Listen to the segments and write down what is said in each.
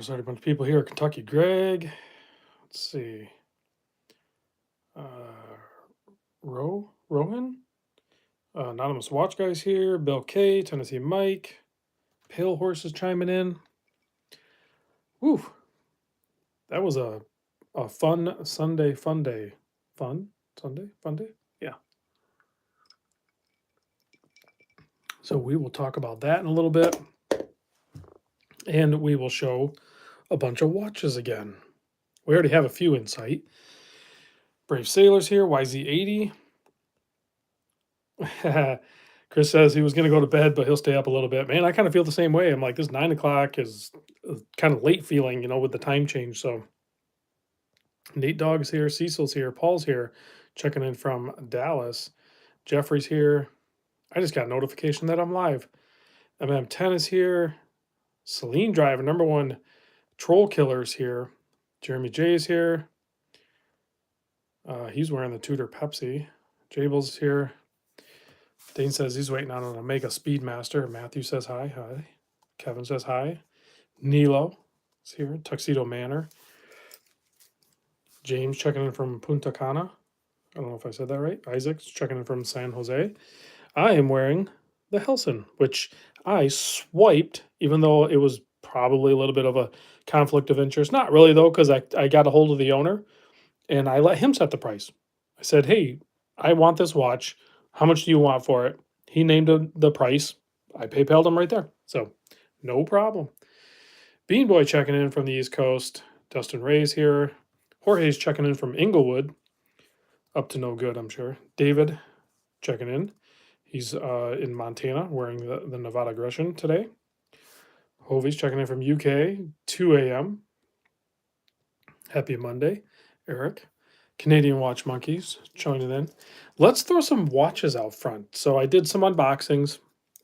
There's already a bunch of people here. Kentucky Greg. Let's see. Uh, Rohan. Anonymous Watch Guys here. Bill K. Tennessee Mike. Pale Horses chiming in. Woo. That was a fun Sunday fun day. Fun? Sunday? Fun day? Yeah. So we will talk about that in a little bit. And we will show a bunch of watches again. We already have a few in sight. Brave Sailors here, YZ80. Chris says he was going to go to bed, but he'll stay up a little bit. Man, I kind of feel the same way. I'm like, this 9 o'clock is kind of late feeling, with the time change. So Nate Dogg's here, Cecil's here, Paul's here, checking in from Dallas. Jeffrey's here. I just got a notification that I'm live. MM10 is here. Celine Driver, number one troll killer's here. Jeremy J is here. He's wearing the Tudor Pepsi. Jabel's here. Dane says he's waiting on an Omega Speedmaster. Matthew says hi. Hi. Kevin says hi. Nilo is here. Tuxedo Manor. James checking in from Punta Cana. I don't know if I said that right. Isaac's checking in from San Jose. I am wearing the Helson, which I swiped, even though it was probably a little bit of a conflict of interest. Not really, though, because I got a hold of the owner and I let him set the price. I said, hey, I want this watch. How much do you want for it? He named the price. I PayPal'd him right there. So no problem. Bean Boy checking in from the East Coast. Dustin Ray's here. Jorge's checking in from Inglewood. Up to no good, I'm sure. David checking in. He's in Montana wearing the Nevada Gresham today. Hovey's checking in from UK, 2 a.m. Happy Monday, Eric. Canadian Watch Monkeys joining in. Let's throw some watches out front. So I did some unboxings,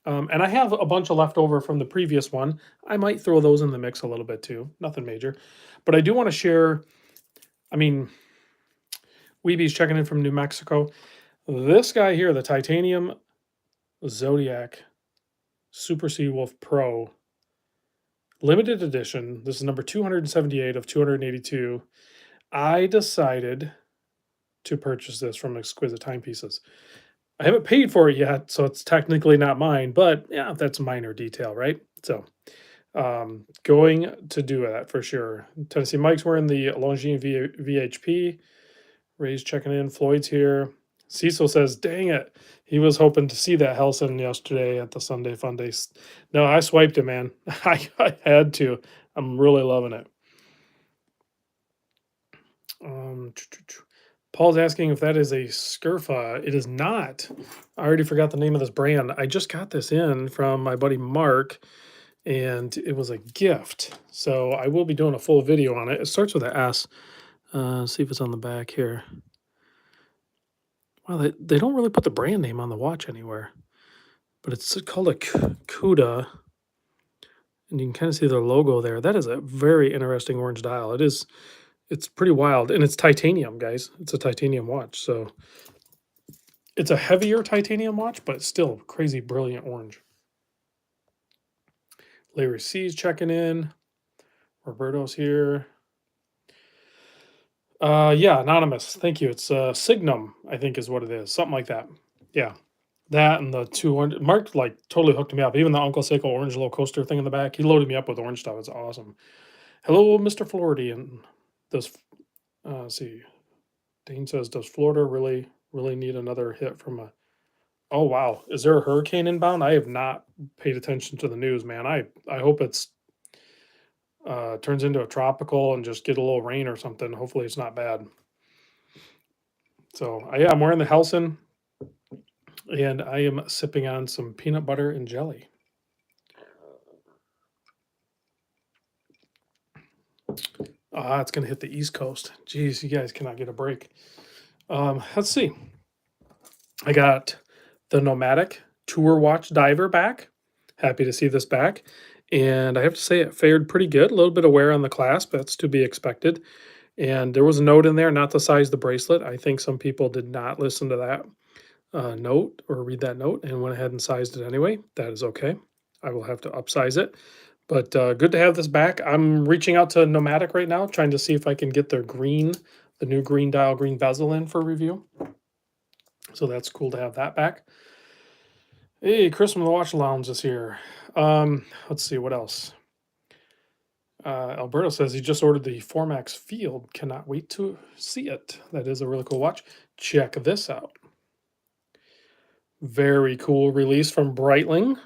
and I have a bunch of leftover from the previous one. I might throw those in the mix a little bit too. Nothing major. But I do want to share, Weeby's checking in from New Mexico. This guy here, the Titanium Zodiac Super Seawolf Pro, limited edition. This is number 278 of 282. I decided to purchase this from Exquisite Timepieces. I haven't paid for it yet, so it's technically not mine, but yeah, that's a minor detail, right? So going to do that for sure. Tennessee Mike's wearing the Longines VHP. Ray's checking in. Floyd's here. Cecil says, dang it. He was hoping to see that Helson yesterday at the Sunday Funday. No, I swiped it, man. I had to. I'm really loving it. Paul's asking if that is a Scurfa. It is not. I already forgot the name of this brand. I just got this in from my buddy Mark, and it was a gift. So I will be doing a full video on it. It starts with an S. See if it's on the back here. Well, they don't really put the brand name on the watch anywhere, but it's called a Cuda, and you can kind of see their logo there. That is a very interesting orange dial. It's pretty wild, and it's titanium, guys. It's a titanium watch, so it's a heavier titanium watch, but it's still crazy brilliant orange. Larry C's checking in. Roberto's here. Yeah, anonymous. Thank you. It's Signum, I think is what it is. Something like that. Yeah. That and the 200. Mark like totally hooked me up. Even the Uncle Seiko orange little coaster thing in the back. He loaded me up with orange stuff. It's awesome. Hello, Mr. Floridian. Does see. Dane says, does Florida really need another hit from a oh wow. Is there a hurricane inbound? I have not paid attention to the news, man. I hope it's turns into a tropical and just get a little rain or something. Hopefully it's not bad. So yeah, I'm wearing the Helson, and I am sipping on some peanut butter and jelly. It's gonna hit the East Coast. Jeez, you guys cannot get a break. Let's see. I got the Nomadic Tour Watch Diver back. Happy to see this back. And I have to say it fared pretty good. A little bit of wear on the clasp. That's to be expected. And there was a note in there not to size the bracelet. I think some people did not listen to that note or read that note and went ahead and sized it anyway. That is okay. I will have to upsize it. But good to have this back. I'm reaching out to Nomadic right now, trying to see if I can get their the new green dial, green bezel in for review. So that's cool to have that back. Hey, Chris from the Watch Lounge is here. Let's see what else. Alberto says he just ordered the Formax Field. Cannot wait to see it. That is a really cool watch. Check this out. Very cool release from Breitling.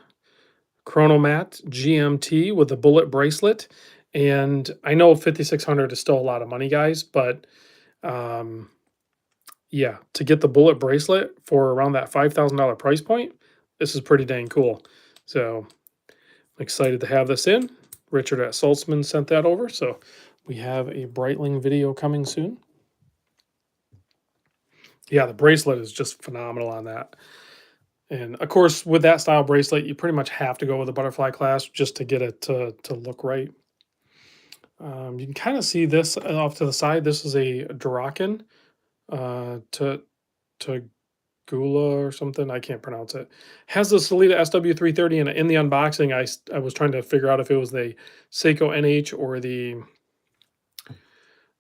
Chronomat GMT with the bullet bracelet. And I know 5,600 is still a lot of money, guys, but um, yeah, to get the bullet bracelet for around that $5,000 price point, this is pretty dang cool. So I'm excited to have this in. Richard at Saltzman sent that over. So we have a Breitling video coming soon. Yeah, the bracelet is just phenomenal on that. And of course, with that style bracelet, you pretty much have to go with a butterfly clasp just to get it to look right. You can kind of see this off to the side. This is a Draken to Gula or something. I can't pronounce it. Has the Salida SW330 in the unboxing. I was trying to figure out if it was the Seiko NH or the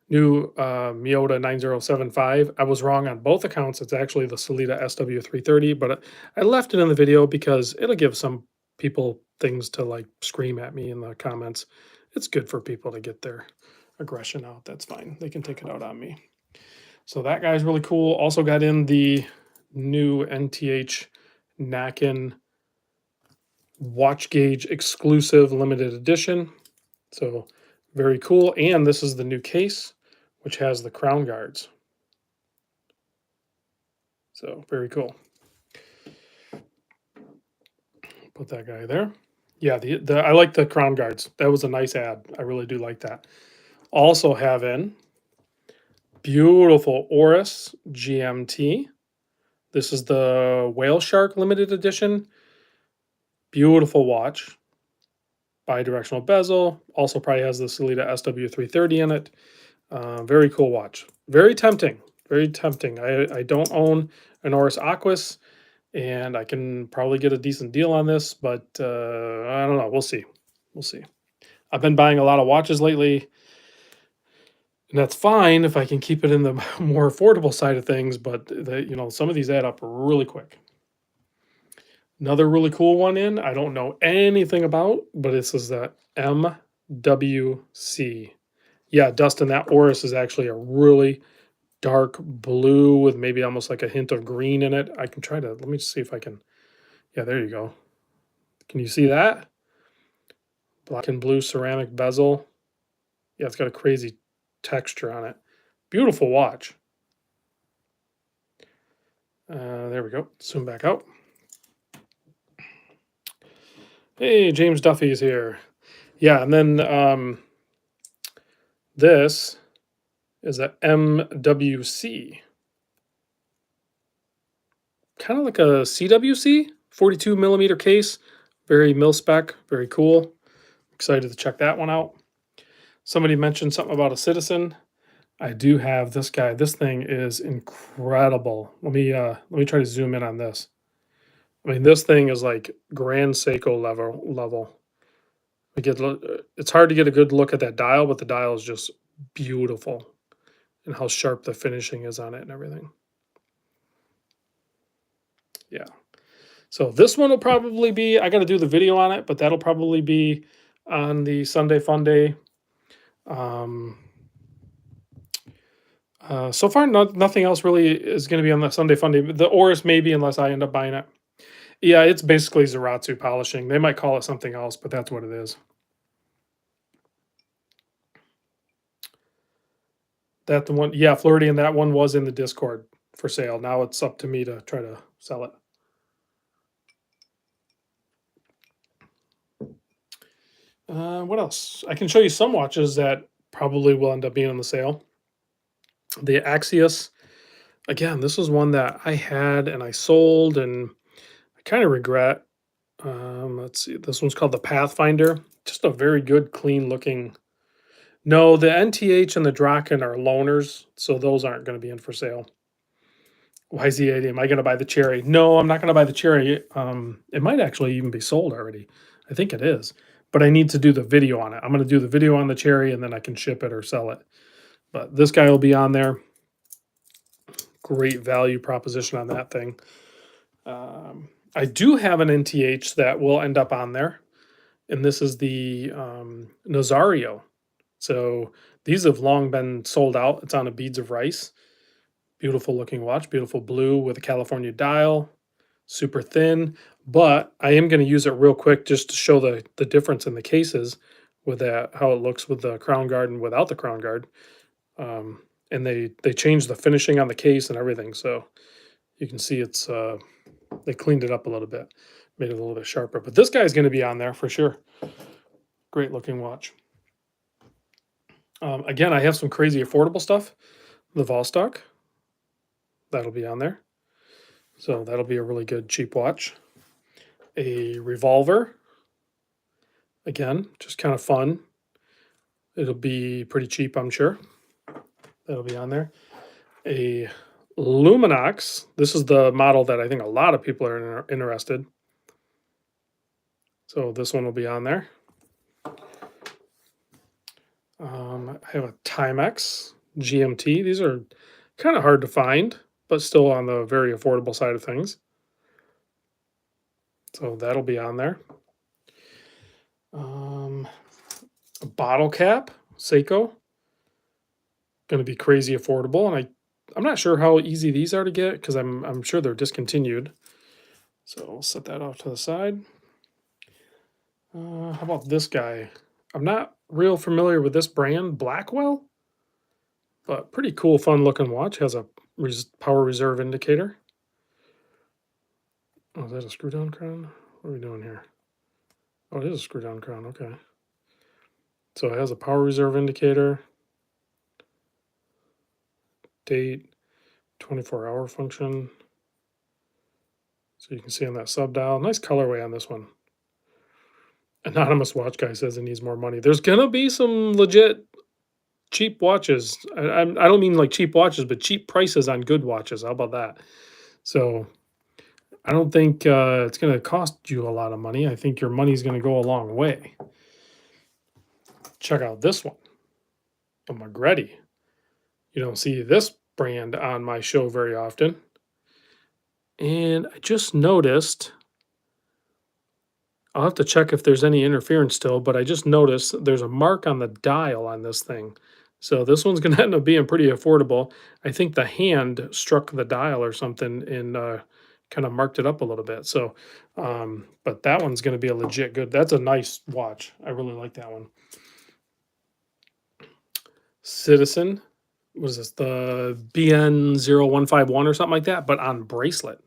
new Miyota 9075. I was wrong on both accounts. It's actually the Salida SW330, but I left it in the video because it'll give some people things to like scream at me in the comments. It's good for people to get their aggression out. That's fine. They can take it out on me. So that guy's really cool. Also got in the new NTH Nakin watch gauge exclusive limited edition. So very cool. And this is the new case, which has the crown guards. So very cool. Put that guy there. Yeah, I like the crown guards. That was a nice ad. I really do like that. Also have in beautiful Oris GMT. This is the Whale Shark limited edition. Beautiful watch. Bi-directional bezel. Also probably has the Salida SW330 in it. Very cool watch. Very tempting. Very tempting. I don't own an Oris Aquis, and I can probably get a decent deal on this, but I don't know. We'll see. We'll see. I've been buying a lot of watches lately, and that's fine if I can keep it in the more affordable side of things, but some of these add up really quick. Another really cool one I don't know anything about, but this is the MWC. Yeah, Dustin, that Oris is actually a really dark blue with maybe almost like a hint of green in it. I can try to, let me see if I can. Yeah, there you go. Can you see that? Black and blue ceramic bezel. Yeah, it's got a crazy texture on it. Beautiful watch. There we go. Zoom back out. Hey, James Duffy is here. Yeah, and then this is a MWC. Kind of like a CWC, 42 millimeter case. Very mil spec, very cool. Excited to check that one out. Somebody mentioned something about a Citizen. I do have this guy. This thing is incredible. Let me try to zoom in on this. I mean, this thing is like Grand Seiko level. It's hard to get a good look at that dial, but the dial is just beautiful, and how sharp the finishing is on it and everything. Yeah. So this one will probably be, I got to do the video on it, but that'll probably be on the Sunday Funday. So far, nothing else really is going to be on the Sunday Funday. The Oris maybe, unless I end up buying it. Yeah, it's basically Zaratsu polishing. They might call it something else, but that's what it is. That the one, yeah, Floridian, that one was in the Discord for sale. Now it's up to me to try to sell it. What else? I can show you some watches that probably will end up being on the sale. The Axios. Again, this was one that I had and I sold, and I kind of regret. Let's see. This one's called the Pathfinder. Just a very good, clean looking. No, the NTH and the Draken are loaners, so those aren't going to be in for sale. YZ80, am I going to buy the Cherry? No, I'm not going to buy the Cherry. It might actually even be sold already. I think it is. but I need to do the video on it. I'm going to do the video on the cherry and then I can ship it or sell it. But this guy will be on there. Great value proposition on that thing. I do have an NTH that will end up on there, and this is the Nazario. So these have long been sold out. It's on a beads of rice. Beautiful looking watch, beautiful blue with a California dial, super thin. But I am going to use it real quick just to show the difference in the cases with that, how it looks with the crown guard and without the crown guard. And they changed the finishing on the case and everything, so you can see it's they cleaned it up a little bit, made it a little bit sharper. But this guy's going to be on there for sure. Great looking watch. Again, I have some crazy affordable stuff. The Volstock, that'll be on there. So that'll be a really good cheap watch. A revolver, again, just kind of fun. It'll be pretty cheap, I'm sure. That'll be on there. A Luminox. This is the model that I think a lot of people are interested. So this one will be on there. I have a Timex GMT. These are kind of hard to find, but still on the very affordable side of things. So that'll be on there. A bottle cap, Seiko. Going to be crazy affordable, and I'm not sure how easy these are to get because I'm sure they're discontinued. So we'll set that off to the side. How about this guy? I'm not real familiar with this brand, Blackwell, but pretty cool, fun looking watch. Has a power reserve indicator. Oh, is that a screw down crown? What are we doing here? Oh, it is a screw down crown. Okay. So it has a power reserve indicator, date, 24-hour function. So you can see on that sub dial. Nice colorway on this one. Anonymous watch guy says it needs more money. There's gonna be some legit cheap watches. I don't mean like cheap watches, but cheap prices on good watches. How about that? So I don't think it's going to cost you a lot of money. I think your money's going to go a long way. Check out this one, a Magretti. You don't see this brand on my show very often. And I just noticed, I'll have to check if there's any interference still, but I just noticed there's a mark on the dial on this thing. So this one's going to end up being pretty affordable. I think the hand struck the dial or something and kind of marked it up a little bit. So, but that one's going to be a legit good. That's a nice watch. I really like that one. Citizen, what is this? The BN0151 or something like that, but on bracelet.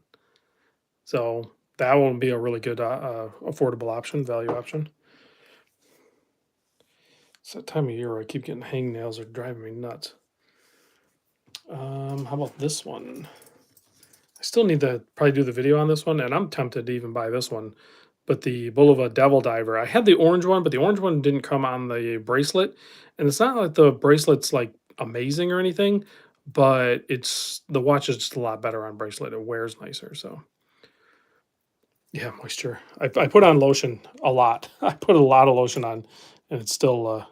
So that one would be a really good affordable option, value option. It's that time of year where I keep getting hangnails are driving me nuts. How about this one? I still need to probably do the video on this one, and I'm tempted to even buy this one. But the Bulova Devil Diver, I had the orange one, but the orange one didn't come on the bracelet. And it's not like the bracelet's like amazing or anything, but the watch is just a lot better on bracelet. It wears nicer. So yeah, moisture. I put on lotion a lot. I put a lot of lotion on, and it's still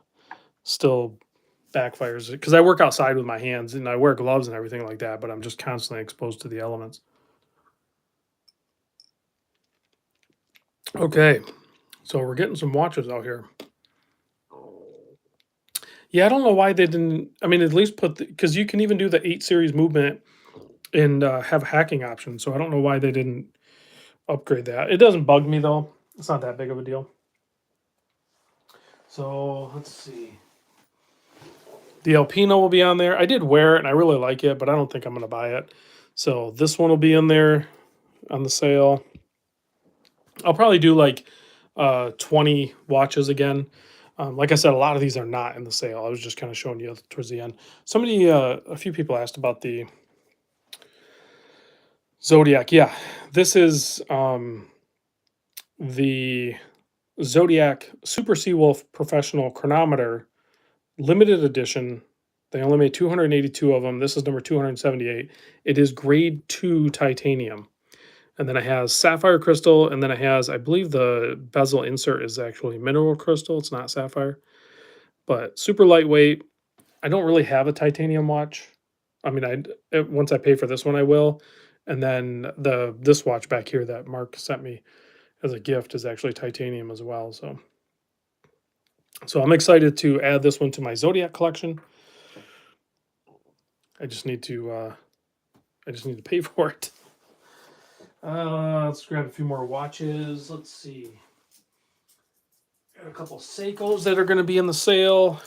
backfires because I work outside with my hands and I wear gloves and everything like that, but I'm just constantly exposed to the elements. Okay, so we're getting some watches out here. Yeah, I don't know why they didn't. I mean, at least put because you can even do the 8 series movement and have hacking options. So I don't know why they didn't upgrade that. It doesn't bug me though. It's not that big of a deal. So let's see. The Alpino will be on there. I did wear it and I really like it, but I don't think I'm going to buy it. So this one will be in there on the sale. I'll probably do like 20 watches again. Like I said, a lot of these are not in the sale. I was just kind of showing you towards the end. A few people asked about the Zodiac. Yeah, this is the Zodiac Super Seawolf Professional Chronometer limited edition. They only made 282 of them. This is number 278. It is grade 2 titanium. and then it has sapphire crystal, and then it has, I believe the bezel insert is actually mineral crystal. It's not sapphire, but super lightweight. I don't really have a titanium watch. I mean, once I pay for this one, I will. And then this watch back here that Mark sent me as a gift is actually titanium as well. So I'm excited to add this one to my Zodiac collection. I just need to pay for it. Let's grab a few more watches. Let's see. Got a couple Seikos that are going to be in the sale.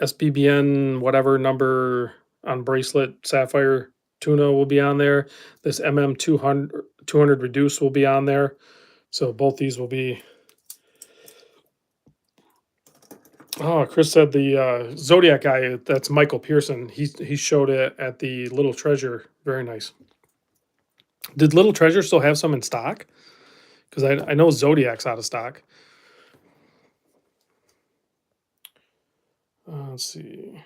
SBBN whatever number on bracelet sapphire tuna will be on there. This MM 200 reduce will be on there. So both these will be. Oh, Chris said the Zodiac guy. That's Michael Pearson. He showed it at the Little Treasure. Very nice. Did Little Treasure still have some in stock? Because I know Zodiac's out of stock. Let's see.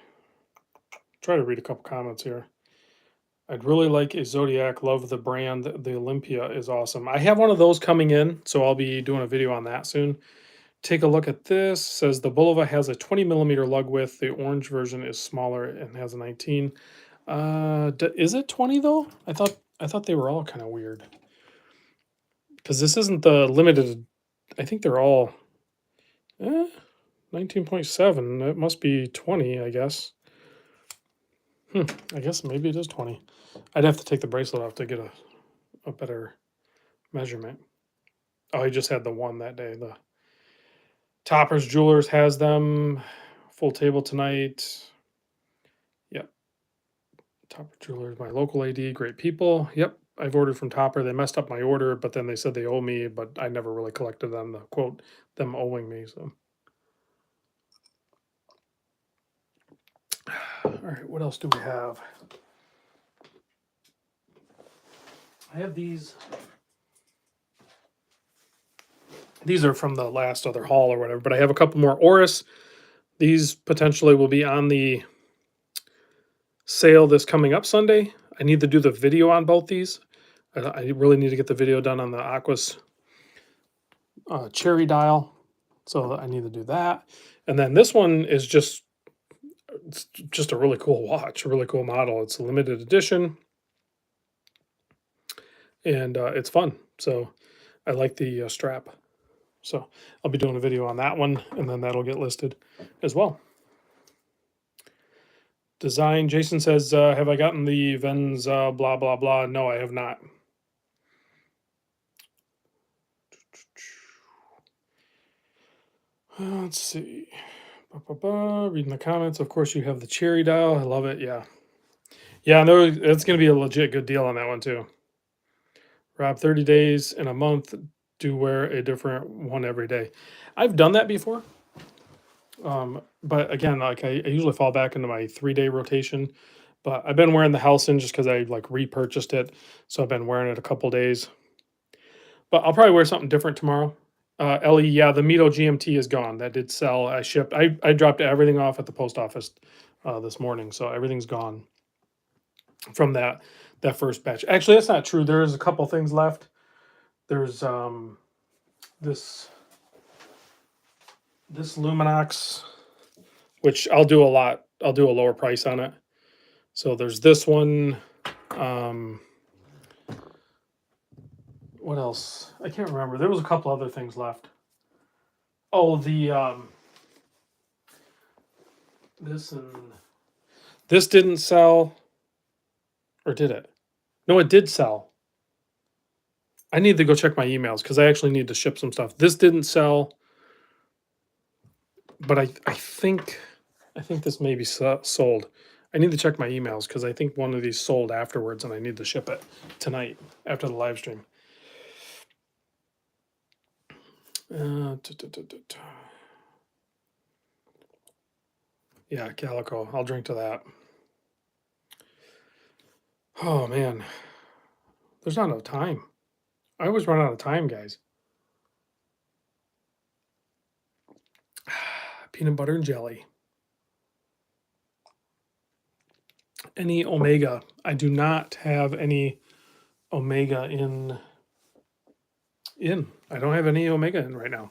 Try to read a couple comments here. I'd really like a Zodiac. Love the brand. The Olympia is awesome. I have one of those coming in, so I'll be doing a video on that soon. Take a look at this. Says the Bulova has a 20 millimeter lug width. The orange version is smaller and has a 19. Is it 20 though? I thought they were all kind of weird. Because this isn't the limited. I think they're all 19.7. It must be 20, I guess. I guess maybe it is 20. I'd have to take the bracelet off to get a better measurement. Oh, I just had the one that day. The Toppers Jewelers has them. Full table tonight. Yep. Topper Jewelers, my local AD, great people. Yep. I've ordered from Topper. They messed up my order, but then they said they owe me, but I never really collected them, the quote, them owing me. So, all right, what else do we have? I have these. These are from the last other haul or whatever, but I have a couple more Oris. These potentially will be on the sale this coming up Sunday. I need to do the video on both these. I really need to get the video done on the Aquas cherry dial. So I need to do that. And then this one is just a really cool watch, a really cool model. It's a limited edition. And it's fun. So I like the strap. So I'll be doing a video on that one, and then that'll get listed as well. Design, Jason says, have I gotten the Vens blah, blah, blah? No, I have not. Let's see. Reading the comments. Of course, you have the cherry dial. I love it. Yeah. Yeah, no, it's going to be a legit good deal on that one, too. Rob, 30 days in a month, do wear a different one every day. I've done that before. But again, like I usually fall back into my 3-day rotation. But I've been wearing the Helson just because I like repurchased it. So I've been wearing it a couple days. But I'll probably wear something different tomorrow. Ellie, yeah, the Mito GMT is gone. That did sell. I shipped. I dropped everything off at the post office this morning, so everything's gone from that first batch. Actually, that's not true. There's a couple things left. There's this Luminox, which I'll do a lot. I'll do a lower price on it. So there's this one. What else? I can't remember. There was a couple other things left. Oh, the this didn't sell, or did it? No, it did sell. I need to go check my emails because I actually need to ship some stuff. This didn't sell, but I think this may be sold. I need to check my emails because I think one of these sold afterwards, and I need to ship it tonight after the live stream. Yeah, Calico. I'll drink to that. Oh man, there's not enough time. I always run out of time, guys. Peanut butter and jelly. Any Omega? I do not have any Omega in. I don't have any Omega in right now.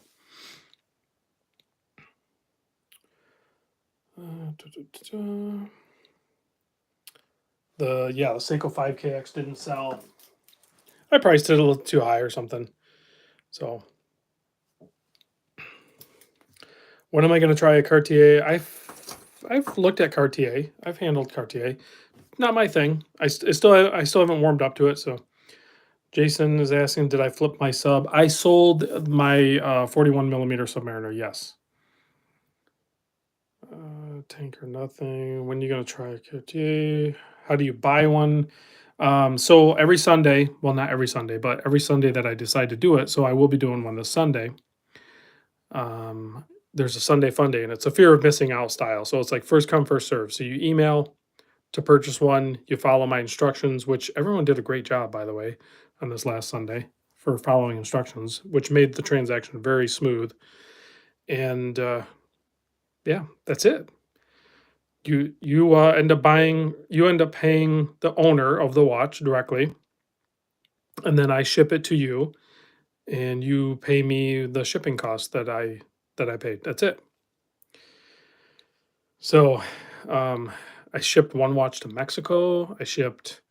The Seiko 5KX didn't sell. I priced it a little too high or something. So when am I going to try a Cartier? I've looked at Cartier. I've handled Cartier. Not my thing. I still haven't warmed up to it. So Jason is asking, did I flip my sub? I sold my 41 millimeter Submariner. Yes. Tanker nothing. When are you gonna try a Cartier? How do you buy one? So every Sunday, well, not every Sunday, but every Sunday that I decide to do it. So I will be doing one this Sunday. There's a Sunday Funday, and it's a fear of missing out style. So it's like first come, first serve. So you email to purchase one, you follow my instructions, which everyone did a great job, by the way, on this last Sunday for following instructions, which made the transaction very smooth. And yeah, that's it. You end up paying the owner of the watch directly, and then I ship it to you, and you pay me the shipping cost that I paid. That's it. So, I shipped one watch to Mexico. I shipped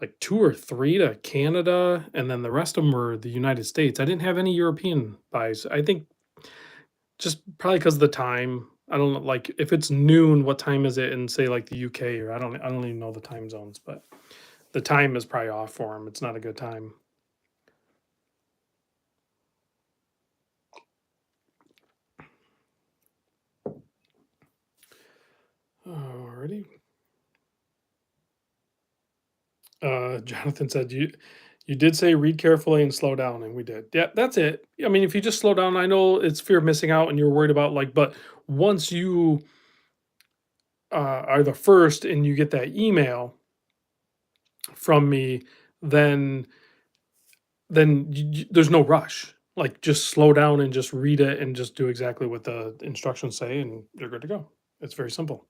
like two or three to Canada, and then the rest of them were the United States. I didn't have any European buys. I think just probably because of the time. I don't know, like if it's noon, what time is it in say like the UK, or I don't even know the time zones, but the time is probably off for them. It's not a good time. Alrighty. Jonathan said you did say read carefully and slow down, and we did. Yeah, that's it. I mean, if you just slow down, I know it's fear of missing out, and you're worried about like, but once you are the first and you get that email from me, then there's no rush. Like just slow down and just read it and just do exactly what the instructions say, and you're good to go. It's very simple.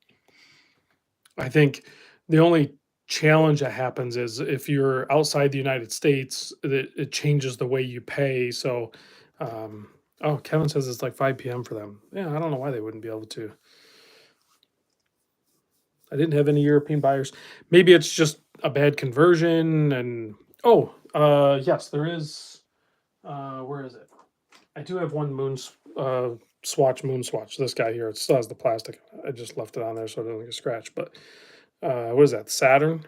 I think the only challenge that happens is if you're outside the United States, it changes the way you pay. So, oh, Kevin says it's like 5 p.m. for them. Yeah, I don't know why they wouldn't be able to. I didn't have any European buyers. Maybe it's just a bad conversion. And oh, yes, there is. Where is it? I do have one moon swatch. This guy here, it still has the plastic. I just left it on there so it doesn't get scratched. But what is that? Saturn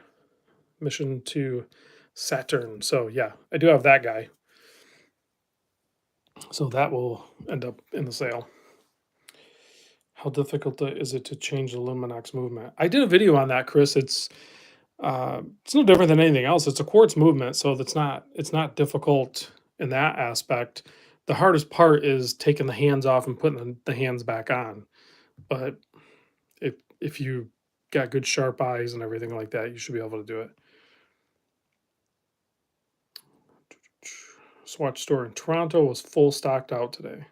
mission to Saturn. So yeah, I do have that guy. So that will end up in the sale. How difficult is it to change the Luminox movement? I did a video on that, Chris. It's no different than anything else. It's a quartz movement, so it's not difficult in that aspect. The hardest part is taking the hands off and putting the hands back on. But if you got good sharp eyes and everything like that, you should be able to do it. Swatch store in Toronto was full stocked out today.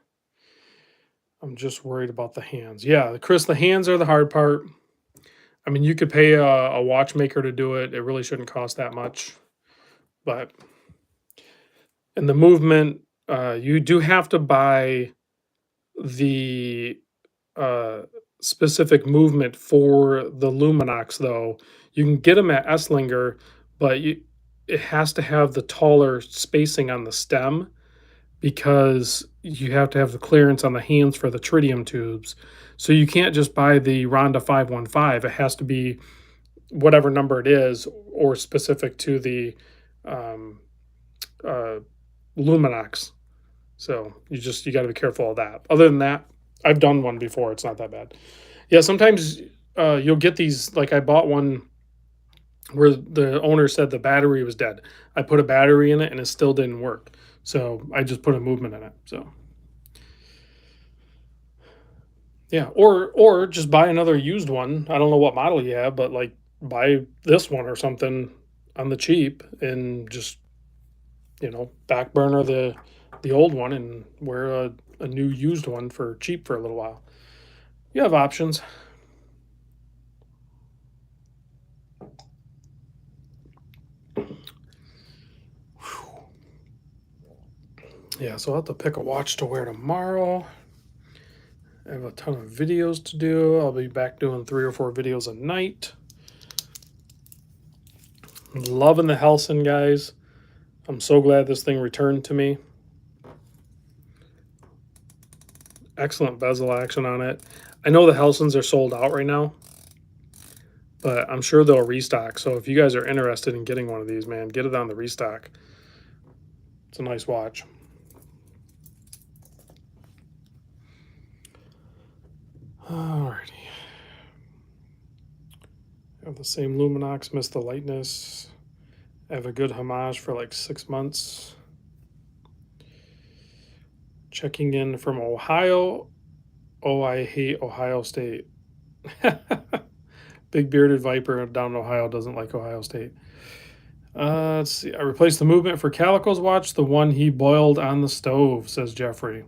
I'm just worried about the hands. Yeah, Chris, the hands are the hard part. I mean, you could pay a watchmaker to do it. It really shouldn't cost that much. But in the movement, you do have to buy the uh, specific movement for the Luminox, though. You can get them at Esslinger, but it has to have the taller spacing on the stem because you have to have the clearance on the hands for the tritium tubes. So you can't just buy the Ronda 515. It has to be whatever number it is or specific to the um, uh, Luminox. So you got to be careful of that. Other than that, I've done one before. It's not that bad. Yeah, sometimes you'll get these. Like I bought one where the owner said the battery was dead. I put a battery in it and it still didn't work. So I just put a movement in it. So yeah, or just buy another used one. I don't know what model you have, but like buy this one or something on the cheap and just back burner the old one and wear a new used one for cheap for a little while. You have options. Yeah, so I'll have to pick a watch to wear tomorrow. I have a ton of videos to do. I'll be back doing 3 or 4 videos a night. Loving the Helson, guys. I'm so glad this thing returned to me. Excellent bezel action on it. I know the Helsons are sold out right now, but I'm sure they'll restock. So if you guys are interested in getting one of these, man, get it on the restock. It's a nice watch. Alrighty. I have the same Luminox, missed the lightness. I have a good homage for like 6 months. Checking in from Ohio. Oh, I hate Ohio State. Big bearded viper down in Ohio doesn't like Ohio State. Let's see. I replaced the movement for Calico's watch, the one he boiled on the stove, says Jeffrey.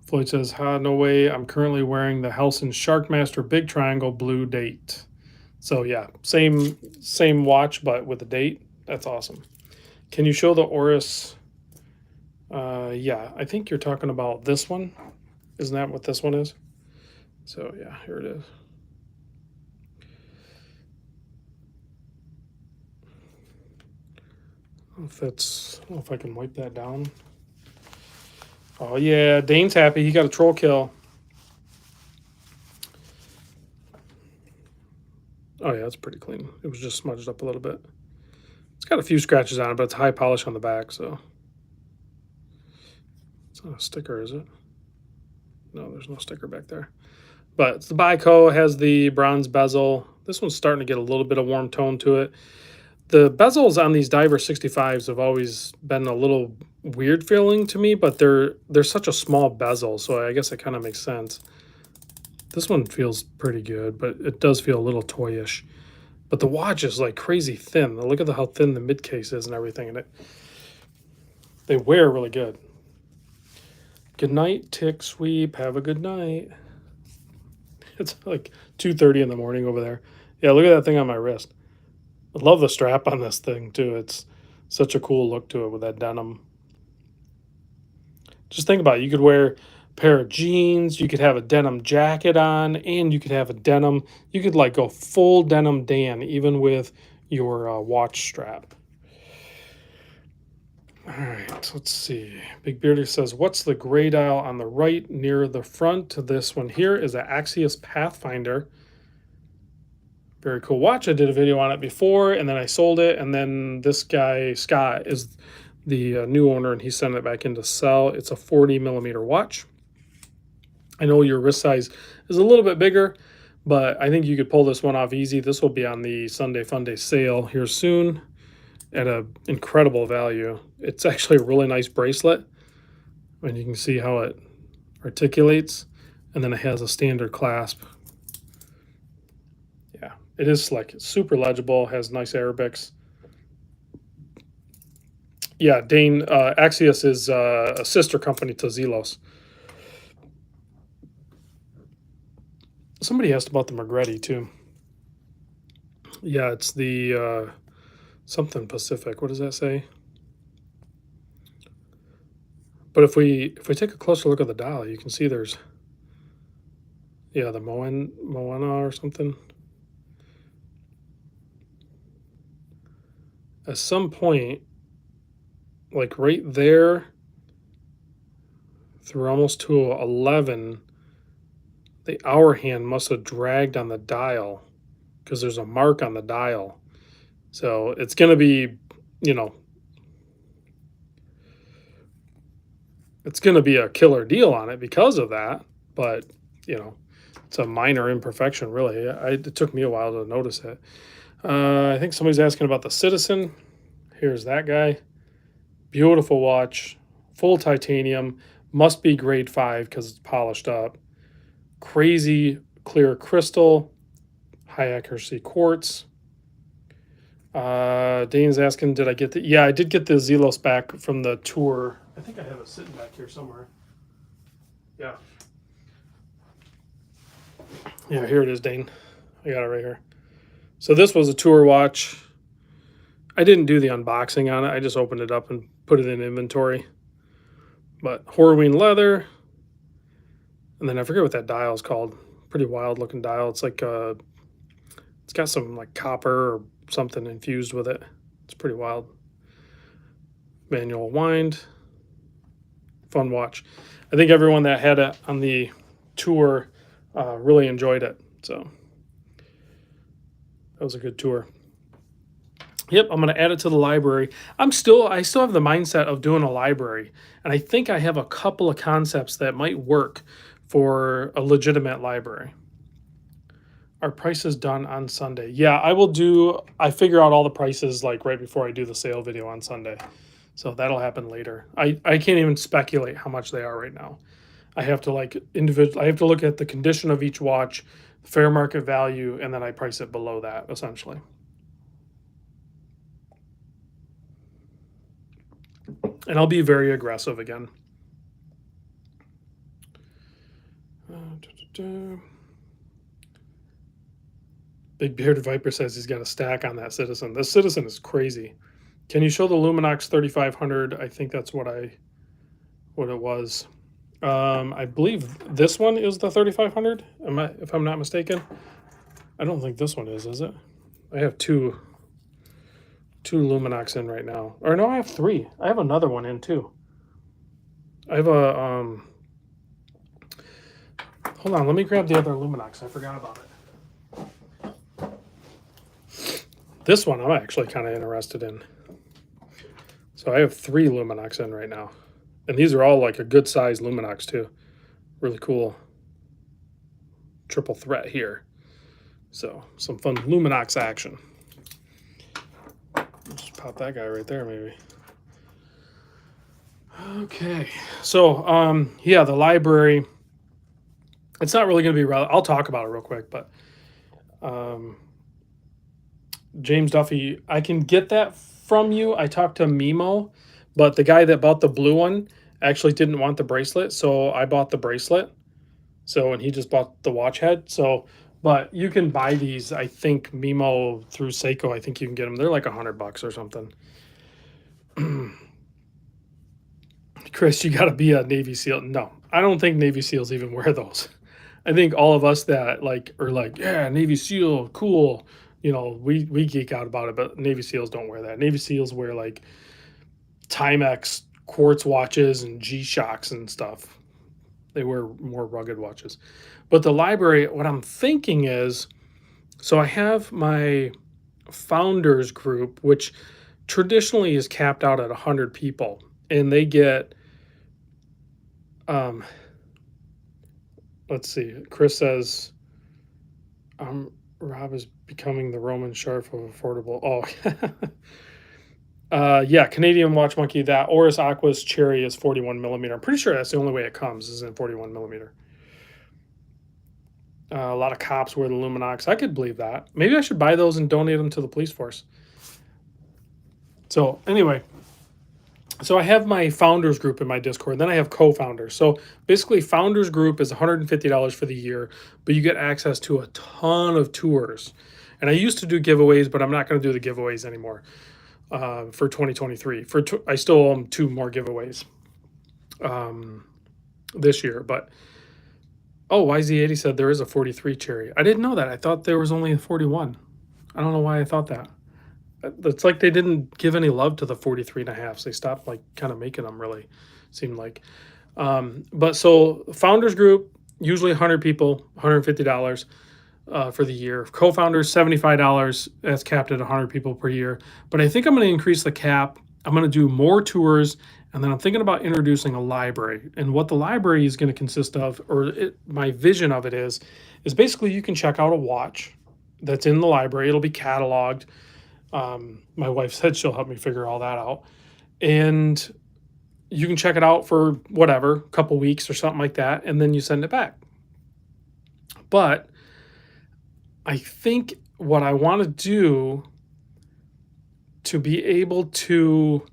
Floyd says, ha, no way. I'm currently wearing the Helson Sharkmaster Big Triangle blue date. So yeah, same watch, but with the date. That's awesome. Can you show the Oris? Yeah, I think you're talking about this one. Isn't that what this one is? So yeah, here it is. If that's, I don't know if I can wipe that down. Oh yeah, Dane's happy. He got a troll kill. Oh yeah, that's pretty clean. It was just smudged up a little bit. It's got a few scratches on it, but it's high polish on the back, so it's not a sticker, is it? No, there's no sticker back there. But it's the Bico, has the bronze bezel. This one's starting to get a little bit of warm tone to it. The bezels on these Diver 65s have always been a little weird feeling to me, but they're such a small bezel, so I guess it kind of makes sense. This one feels pretty good, but it does feel a little toyish. But the watch is like crazy thin. Look at how thin the mid case is and everything, and they wear really good. Good night, Tick Sweep. Have a good night. It's like 2:30 in the morning over there. Yeah, look at that thing on my wrist. I love the strap on this thing too. It's such a cool look to it with that denim. Just think about it. You could wear a pair of jeans, you could have a denim jacket on, and you could have a denim. You could like go full denim Dan, even with your watch strap. All right, let's see. Big Beardy says, what's the gray dial on the right near the front? This one here is an Axios Pathfinder. Very cool watch. I did a video on it before, and then I sold it, and then this guy, Scott, is the new owner, and he sent it back in to sell. It's a 40 millimeter watch. I know your wrist size is a little bit bigger, but I think you could pull this one off easy. This will be on the Sunday Funday sale here soon at an incredible value. It's actually a really nice bracelet, and you can see how it articulates, and then it has a standard clasp. Yeah, it is slick. It's super legible, has nice Arabics. Yeah, Dane, Axios is a sister company to Zelos. Somebody asked about the Magretti too. Yeah, it's the something Pacific. What does that say? But if we take a closer look at the dial, you can see there's, yeah, the Moana or something. At some point, like right there through almost to 11, the hour hand must have dragged on the dial because there's a mark on the dial. So it's going to be, you know, it's going to be a killer deal on it because of that. But, you know, it's a minor imperfection, really. It took me a while to notice it. I think somebody's asking about the Citizen. Here's that guy. Beautiful watch. Full titanium. Must be grade 5 because it's polished up. Crazy clear crystal. High accuracy quartz. Dane's asking, did I get the... Yeah, I did get the Zelos back from the tour. I think I have it sitting back here somewhere. Yeah. Yeah, here it is, Dane. I got it right here. So this was a tour watch. I didn't do the unboxing on it. I just opened it up and put it in inventory. But Horween leather. And then I forget what that dial is called. Pretty wild looking dial. It's like it's got some like copper or something infused with it. It's pretty wild. Manual wind. Fun watch. I think everyone that had it on the tour really enjoyed it. So that was a good tour. Yep, I'm going to add it to the library. I still have the mindset of doing a library, and I think I have a couple of concepts that might work for a legitimate library. Our prices done on Sunday. Yeah, I figure out all the prices like right before I do the sale video on Sunday. So that'll happen later. I can't even speculate how much they are right now. I have to I have to look at the condition of each watch, fair market value, and then I price it below that essentially. And I'll be very aggressive again. Big Bearded Viper says he's got a stack on that Citizen. This Citizen is crazy. Can you show the Luminox 3500? I think that's what it was. I believe this one is the 3500. If I'm not mistaken? I don't think this one is it? I have two Luminox in right now. Or no, I have three. I have another one in too. I have a hold on, let me grab the other Luminox. I forgot about it. This one I'm actually kind of interested in. So I have three Luminox in right now. And these are all like a good size Luminox too. Really cool. Triple threat here. So some fun Luminox action. Just pop that guy right there maybe. Okay. So yeah, the library. It's not really going to be relevant. I'll talk about it real quick, but James Duffy, I can get that from you. I talked to Mimo, but the guy that bought the blue one actually didn't want the bracelet, so I bought the bracelet. So, and he just bought the watch head. So, but you can buy these. I think Mimo through Seiko. I think you can get them. They're like $100 or something. Chris, you got to be a Navy SEAL. No, I don't think Navy SEALs even wear those. I think all of us that are like, yeah, Navy SEAL, cool. You know, we geek out about it, but Navy SEALs don't wear that. Navy SEALs wear like Timex quartz watches and G-Shocks and stuff. They wear more rugged watches. But the library, what I'm thinking is, so I have my founders group, which traditionally is capped out at 100 people, and they get, let's see, Chris says, Rob is becoming the Roman Sharp of affordable. Oh, yeah, Canadian Watch Monkey. That Oris Aqua's Cherry is 41 millimeter. I'm pretty sure that's the only way it comes is in 41 millimeter. A lot of cops wear the Luminox. I could believe that. Maybe I should buy those and donate them to the police force. So anyway, so I have my founders group in my Discord. Then I have co-founders. So basically, founders group is $150 for the year, but you get access to a ton of tours. And I used to do giveaways, but I'm not going to do the giveaways anymore for 2023. I still owe them 2 more giveaways this year. But oh, YZ80 said there is a 43 Cherry. I didn't know that. I thought there was only a 41. I don't know why I thought that. It's like they didn't give any love to the 43 and a half. They stopped like kind of making them, really seemed like. But so founders group, usually 100 people, $150 for the year. Co-founders, $75. That's capped at 100 people per year. But I think I'm going to increase the cap. I'm going to do more tours, and then I'm thinking about introducing a library. And what the library is going to consist of, my vision of it is basically you can check out a watch that's in the library. It'll be cataloged. My wife said she'll help me figure all that out. And you can check it out for whatever, a couple weeks or something like that, and then you send it back. But I think what I want to do to be able to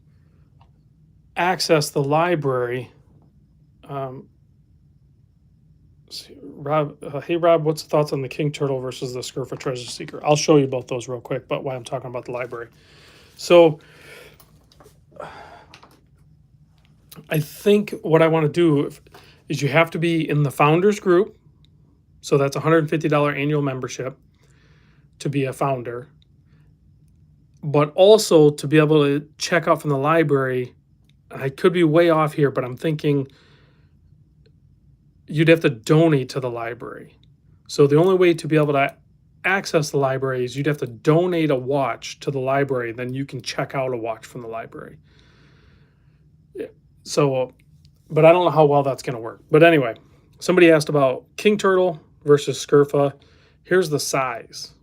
access the library, Rob, hey Rob, what's the thoughts on the King Turtle versus the Scurfa Treasure Seeker? I'll show you both those real quick, but why I'm talking about the library. So I think what I want to do is you have to be in the founders group. So that's $150 annual membership to be a founder, but also to be able to check out from the library. I could be way off here, but I'm thinking you'd have to donate to the library. So the only way to be able to access the library is you'd have to donate a watch to the library, then you can check out a watch from the library. So, but I don't know how well that's going to work. But anyway, somebody asked about king turtle versus scurfa. Here's the size.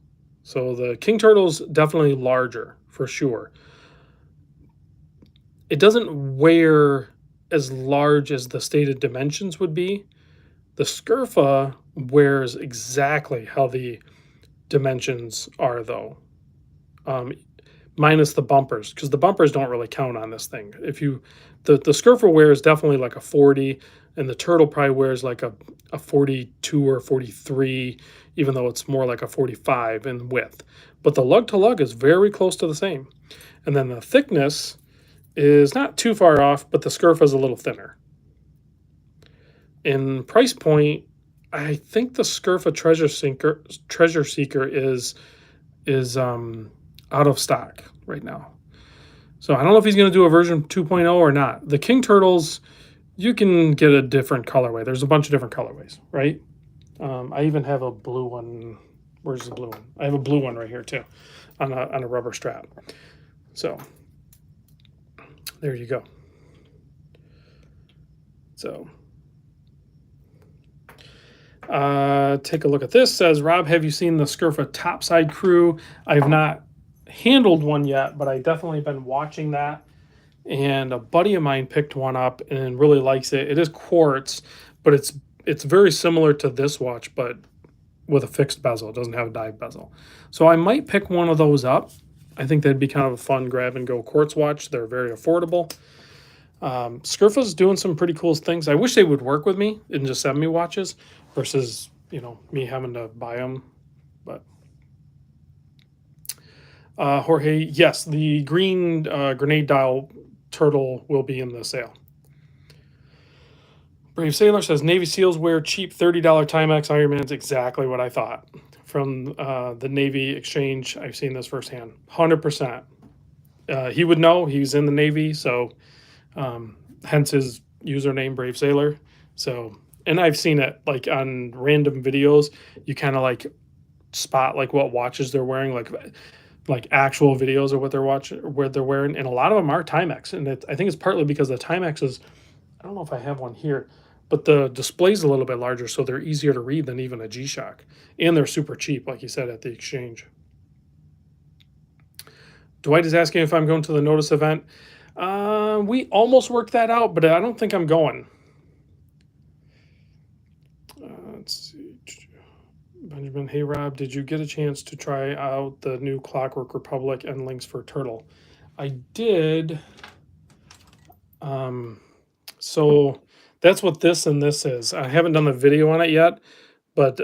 So the king turtle's definitely larger for sure. It doesn't wear as large as the stated dimensions would be. The scurfa wears exactly how the dimensions are, though, um, minus the bumpers, because the bumpers don't really count on this thing. If you, the scurfa wears definitely like a 40, and the turtle probably wears like a 42 or 43, even though it's more like a 45 in width. But the lug to lug is very close to the same. And then the thickness is not too far off, but the scurfa is a little thinner. In price point, I think the Scurfa Treasure Seeker is out of stock right now. So I don't know if he's going to do a version 2.0 or not. The King Turtles, you can get a different colorway. There's a bunch of different colorways, right? I even have a blue one. Where's the blue one? I have a blue one right here too, on a rubber strap. So there you go. So take a look at this. Says, Rob, have you seen the Scurfa Topside Crew? I've not handled one yet, but I definitely been watching that. And a buddy of mine picked one up and really likes it. It is quartz, but it's very similar to this watch, but with a fixed bezel. It doesn't have a dive bezel. So I might pick one of those up. I think that'd be kind of a fun grab and go quartz watch. They're very affordable. Scurfa's doing some pretty cool things. I wish they would work with me and just send me watches versus, me having to buy them. But Jorge, yes, the green grenade dial turtle will be in the sale. Brave Sailor says Navy SEALs wear cheap $30 Timex Ironmans. Exactly what I thought. From the Navy exchange, I've seen this firsthand. 100%. He would know. He's in the Navy, so hence his username, Brave Sailor. So, and I've seen it like on random videos. You kind of like spot like what watches they're wearing, like actual videos of what they're wearing, and a lot of them are Timex, and I think it's partly because the Timex is. I don't know if I have one here, but the display's a little bit larger, so they're easier to read than even a G-Shock, and they're super cheap, like you said, at the exchange. Dwight is asking if I'm going to the Notice event. We almost worked that out, but I don't think I'm going. Let's see. Benjamin, hey Rob, did you get a chance to try out the new Clockwork Republic and links for Turtle? I did. So that's what this and this is. I haven't done the video on it yet, but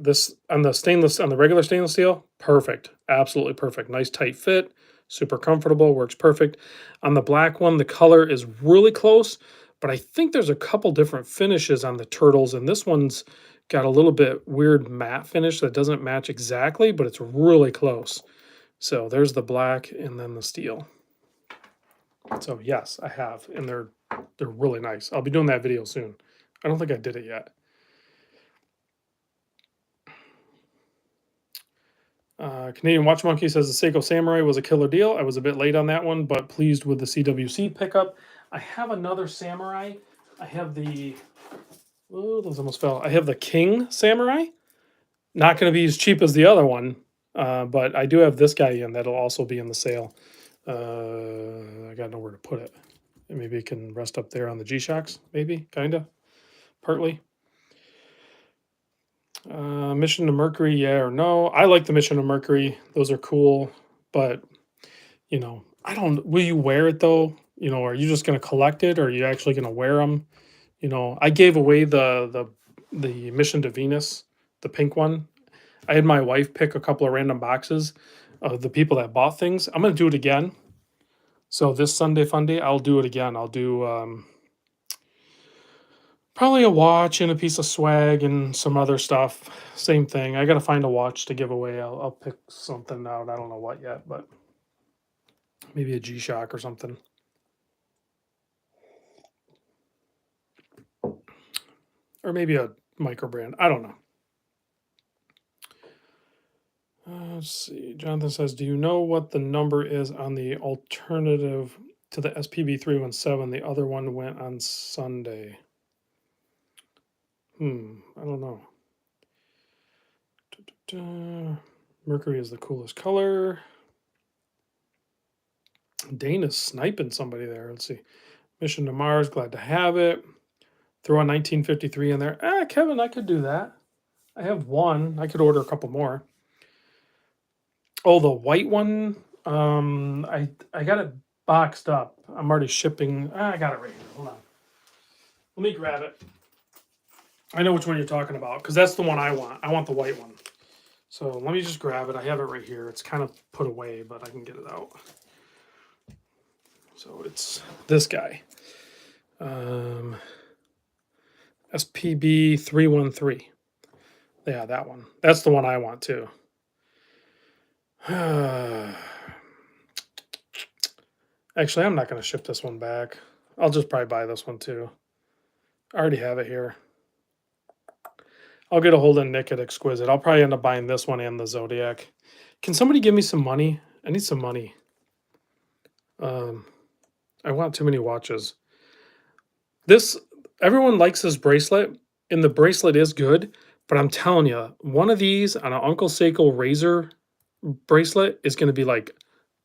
this on the regular stainless steel, perfect, absolutely perfect. Nice tight fit, super comfortable, works perfect. On the black one, the color is really close, but I think there's a couple different finishes on the turtles, and this one's got a little bit weird matte finish that doesn't match exactly, but it's really close. So there's the black and then the steel. So yes, I have, and they're really nice. I'll be doing that video soon. I don't think I did it yet. Canadian Watch Monkey says the Seiko Samurai was a killer deal. I was a bit late on that one, but pleased with the CWC pickup. I have another Samurai. I have the, oh, those almost fell. I have the King Samurai. Not going to be as cheap as the other one, but I do have this guy in that'll also be in the sale. I got nowhere to put it. Maybe it can rest up there on the G-Shocks, maybe, kind of, partly. Mission to Mercury, yeah or no? I like the Mission to Mercury. Those are cool, but, I don't, will you wear it though? Are you just going to collect it, or are you actually going to wear them? I gave away the Mission to Venus, the pink one. I had my wife pick a couple of random boxes of the people that bought things. I'm going to do it again. So this Sunday Funday, I'll do it again. I'll do Probably a watch and a piece of swag and some other stuff. Same thing. I got to find a watch to give away. I'll pick something out. I don't know what yet, but maybe a G-Shock or something. Or maybe a micro brand. I don't know. Let's see. Jonathan says, do you know what the number is on the alternative to the SPB 317? The other one went on Sunday. I don't know. Mercury is the coolest color. Dana's sniping somebody there. Let's see. Mission to Mars, glad to have it. Throw a 1953 in there. Kevin, I could do that. I have one. I could order a couple more. Oh, the white one. I got it boxed up. I'm already shipping. I got it right here. Hold on. Let me grab it. I know which one you're talking about because that's the one I want. I want the white one. So let me just grab it. I have it right here. It's kind of put away, but I can get it out. So it's this guy. SPB 313. Yeah, that one. That's the one I want too. Actually, I'm not going to ship this one back. I'll just probably buy this one too. I already have it here. I'll get a hold of Nick at Exquisite. I'll probably end up buying this one and the Zodiac. Can somebody give me some money? I need some money. I want too many watches. Everyone likes this bracelet, and the bracelet is good, but I'm telling you, one of these on an Uncle Seiko razor bracelet is going to be like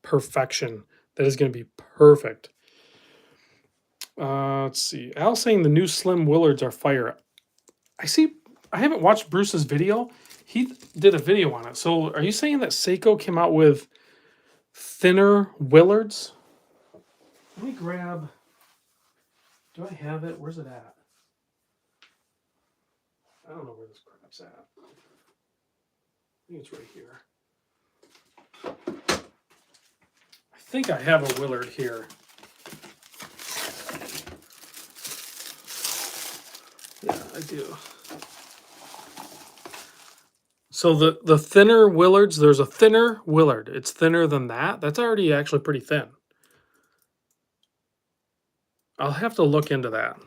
perfection. That is going to be perfect. Let's see. Al saying the new Slim Willards are fire. I haven't watched Bruce's video. He did a video on it. So are you saying that Seiko came out with thinner Willards? Let me grab. Do I have it? Where's it at? I don't know where this crap's at. I think it's right here. I think I have a Willard here. Yeah, I do. So the thinner Willards, there's a thinner Willard. It's thinner than that. That's already actually pretty thin. I'll have to look into that.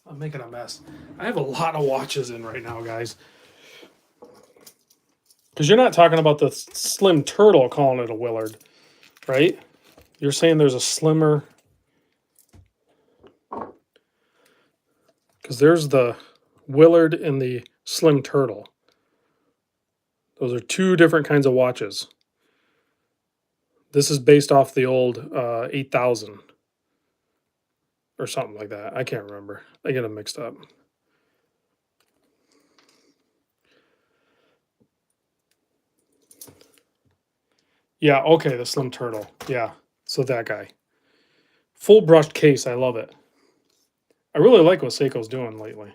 I'm making a mess. I have a lot of watches in right now, guys. Because you're not talking about the Slim Turtle calling it a Willard, right? You're saying there's a slimmer. Because there's the Willard and the Slim Turtle. Those are two different kinds of watches. This is based off the old 8000 or something like that. I can't remember. I get them mixed up. Yeah, okay, the Slim Turtle. Yeah, so that guy. Full brushed case. I love it. I really like what Seiko's doing lately.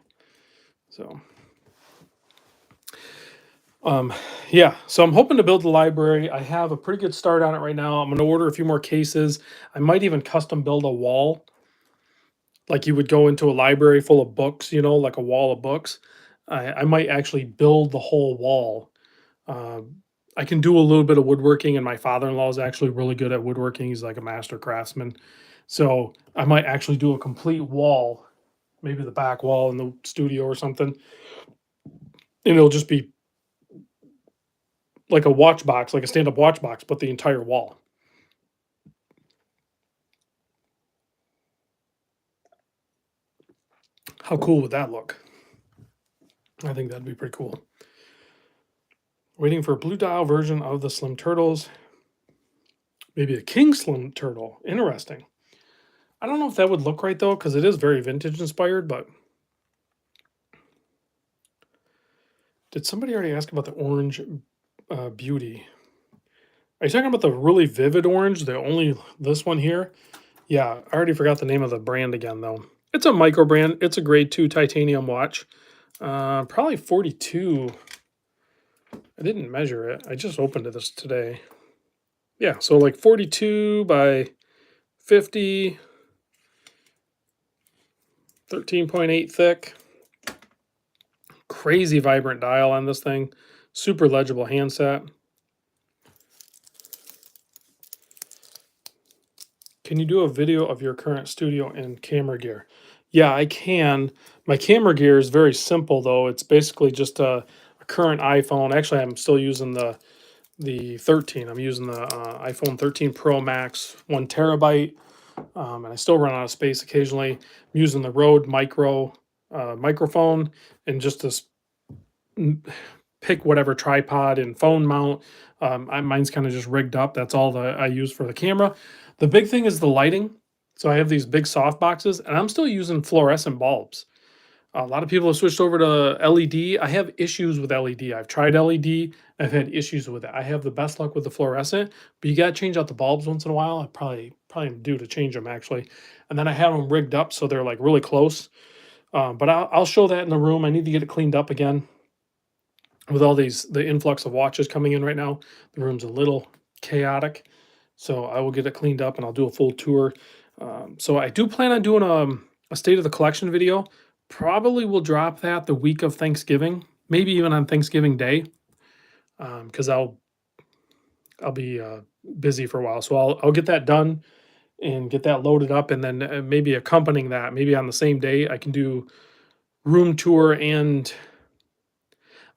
So, yeah. So I'm hoping to build the library. I have a pretty good start on it right now. I'm going to order a few more cases. I might even custom build a wall. Like you would go into a library full of books, like a wall of books. I might actually build the whole wall. I can do a little bit of woodworking, and my father-in-law is actually really good at woodworking. He's like a master craftsman. So I might actually do a complete wall, maybe the back wall in the studio or something. And it'll just be like a watch box, like a stand-up watch box, but the entire wall. How cool would that look? I think that'd be pretty cool. Waiting for a blue dial version of the Slim Turtles. Maybe a King Slim Turtle. Interesting. I don't know if that would look right though, because it is very vintage inspired, but did somebody already ask about the orange beauty? Are you talking about the really vivid orange? This one here? Yeah, I already forgot the name of the brand again though. It's a micro brand. It's a grade 2 titanium watch. Probably 42. I didn't measure it. I just opened this today. Yeah, so like 42 by 50. 13.8 thick, crazy vibrant dial on this thing, super legible handset. Can you do a video of your current studio and camera gear? Yeah, I can. My camera gear is very simple though. It's basically just a current iPhone. Actually, I'm still using the 13. I'm using the iPhone 13 Pro Max, 1 terabyte, and I still run out of space occasionally. I'm using the Rode Micro microphone and just this pick whatever tripod and phone mount. Mine's kind of just rigged up. That's all that I use for the camera. The big thing is the lighting. So I have these big soft boxes, and I'm still using fluorescent bulbs. A lot of people have switched over to LED. I have issues with LED. I've tried LED. I've had issues with it. I have the best luck with the fluorescent, but you got to change out the bulbs once in a while. I probably am due to change them actually, and then I have them rigged up so they're like really close. But I'll show that in the room. I need to get it cleaned up again with all the influx of watches coming in right now. The room's a little chaotic, so I will get it cleaned up and I'll do a full tour. So I do plan on doing a state of the collection video. Probably will drop that the week of Thanksgiving, maybe even on Thanksgiving Day, because I'll be busy for a while. So I'll get that done and get that loaded up, and then maybe accompanying that, maybe on the same day, I can do room tour. And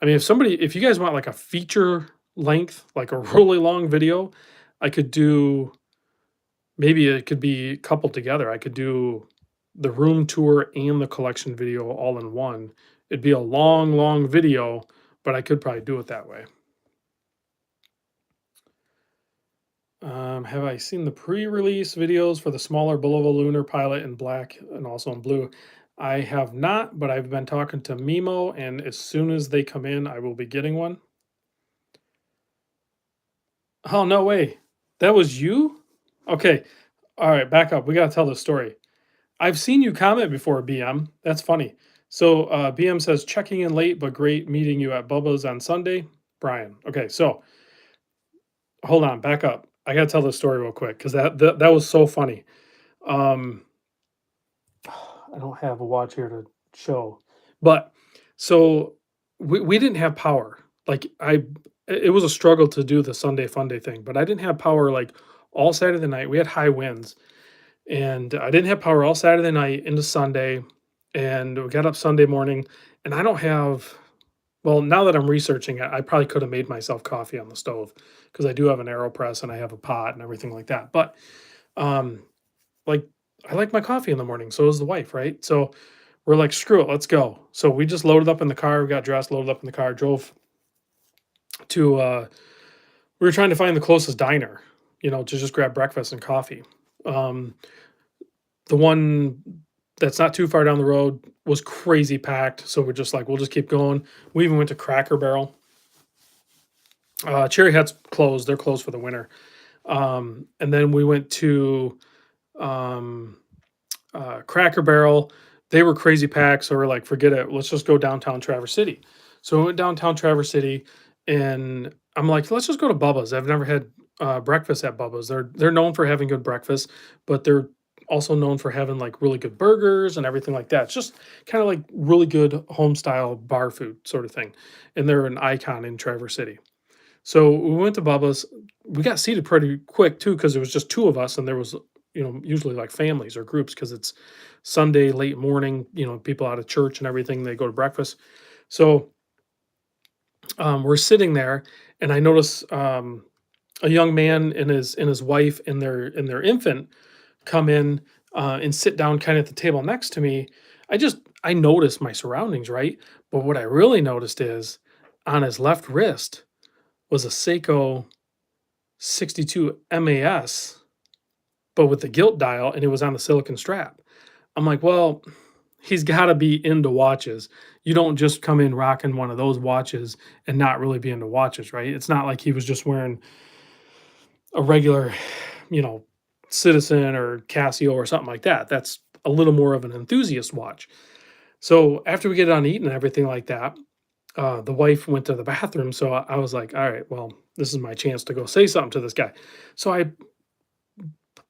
I mean, if you guys want like a feature length, like a really long video, I could do, maybe it could be coupled together. I could do the room tour and the collection video all in one. It'd be a long, long video, but I could probably do it that way. Have I seen the pre-release videos for the smaller Bulova Lunar Pilot in black and also in blue? I have not, but I've been talking to Mimo, and as soon as they come in, I will be getting one. Oh, no way. That was you? Okay. All right, back up. We got to tell this story. I've seen you comment before, BM. That's funny. So BM says, checking in late, but great meeting you at Bubba's on Sunday. Brian. Okay, so hold on, back up. I got to tell this story real quick because that was so funny. Um, I don't have a watch here to show, but so we didn't have power. Like it was a struggle to do the Sunday Funday thing, but I didn't have power like all Saturday night. We had high winds, and I didn't have power all Saturday night into Sunday, and we got up Sunday morning, and I don't have. Well, now that I'm researching it, I probably could have made myself coffee on the stove because I do have an AeroPress and I have a pot and everything like that. But um, like I like my coffee in the morning, so does the wife, right? So we're like, screw it, let's go. So we just loaded up in the car, we got dressed, loaded up in the car, drove to we were trying to find the closest diner, to just grab breakfast and coffee. Um, the one that's not too far down the road was crazy packed, so we're just like, we'll just keep going. We even went to Cracker Barrel. Cherry Hut's closed; they're closed for the winter. And then we went to um, Cracker Barrel. They were crazy packed, so we're like, forget it. Let's just go downtown Traverse City. So we went downtown Traverse City, and I'm like, let's just go to Bubba's. I've never had breakfast at Bubba's. They're known for having good breakfast, but they're also known for having like really good burgers and everything like that. It's just kind of like really good home style bar food sort of thing, and they're an icon in Traverse City. So we went to Bubba's. We got seated pretty quick too because it was just two of us, and there was usually like families or groups because it's Sunday late morning. People out of church and everything. They go to breakfast. So we're sitting there, and I notice a young man and his wife and their infant come in and sit down kind of at the table next to me. I noticed my surroundings, right? But what I really noticed is on his left wrist was a Seiko 62 MAS, but with the gilt dial, and it was on the silicon strap. I'm like, well, he's got to be into watches. You don't just come in rocking one of those watches and not really be into watches, right? It's not like he was just wearing a regular, you know, Citizen or Casio or something like that. That's a little more of an enthusiast watch. So after we get on eating and everything like that, the wife went to the bathroom. So I was like, all right, well, this is my chance to go say something to this guy. So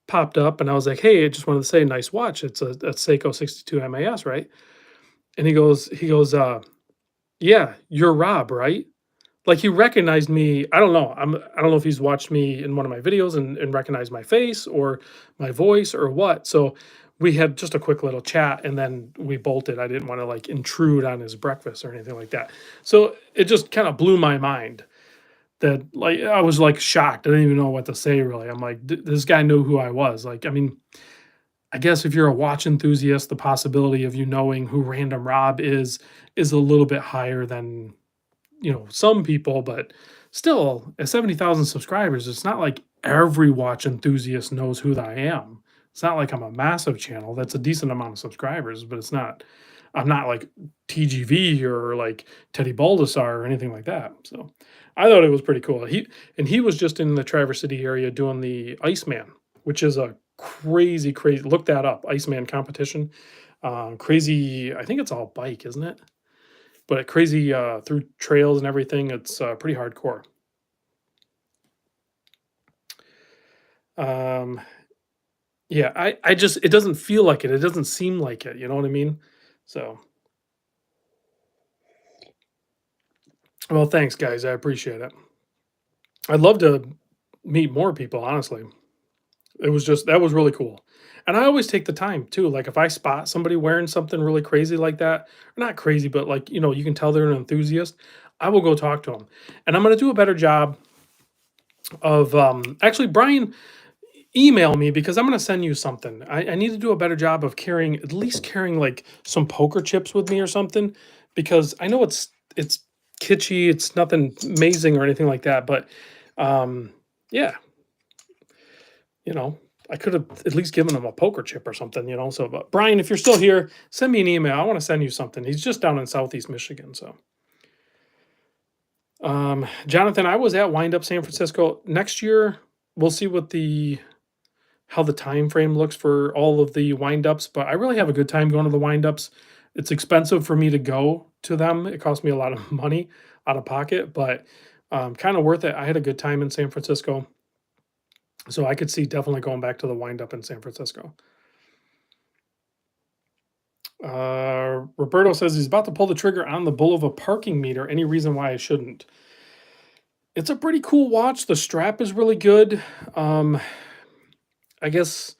popped up, and I was like, "Hey, I just wanted to say nice watch. It's a Seiko 62 MAS, right?" And he goes, "Yeah, you're Rob, right?" Like, he recognized me. I don't know. I don't know if he's watched me in one of my videos and recognized my face or my voice or what. So we had just a quick little chat, and then we bolted. I didn't want to like intrude on his breakfast or anything like that. So it just kind of blew my mind that, like, I was like shocked. I didn't even know what to say really. I'm like, This guy knew who I was." Like, I mean, I guess if you're a watch enthusiast, the possibility of you knowing who Random Rob is a little bit higher than, some people, but still, at 70,000 subscribers, it's not like every watch enthusiast knows who I am. It's not like I'm a massive channel. That's a decent amount of subscribers, but I'm not like TGV or like Teddy Baldessar or anything like that. So I thought it was pretty cool. He was just in the Traverse City area doing the Iceman, which is a crazy, crazy. Look that up, Iceman competition. Crazy. I think it's all bike, isn't it? But crazy, through trails and everything, it's, pretty hardcore. Um, yeah, I just it doesn't feel like it doesn't seem like it, you know what I mean? So, well, thanks, guys, I appreciate it. I'd love to meet more people, honestly. It was just that was really cool. And I always take the time too, like, if I spot somebody wearing something really crazy like that, not crazy, but, like, you can tell they're an enthusiast, I will go talk to them. And I'm gonna do a better job of, actually, Brian, email me because I'm gonna send you something. I need to do a better job of carrying, at least carrying like some poker chips with me or something, because I know it's kitschy, it's nothing amazing or anything like that, but yeah, you know, I could have at least given him a poker chip or something. So, but Brian, if you're still here, send me an email. I want to send you something. He's just down in Southeast Michigan, so. Jonathan, I was at Wind Up San Francisco. Next year, we'll see how the time frame looks for all of the wind-ups, but I really have a good time going to the wind-ups. It's expensive for me to go to them. It cost me a lot of money out of pocket, but kind of worth it. I had a good time in San Francisco, so I could see definitely going back to the wind-up in San Francisco. Roberto says he's about to pull the trigger on the Bulova parking meter. Any reason why I shouldn't? It's a pretty cool watch. The strap is really good. Um, I guess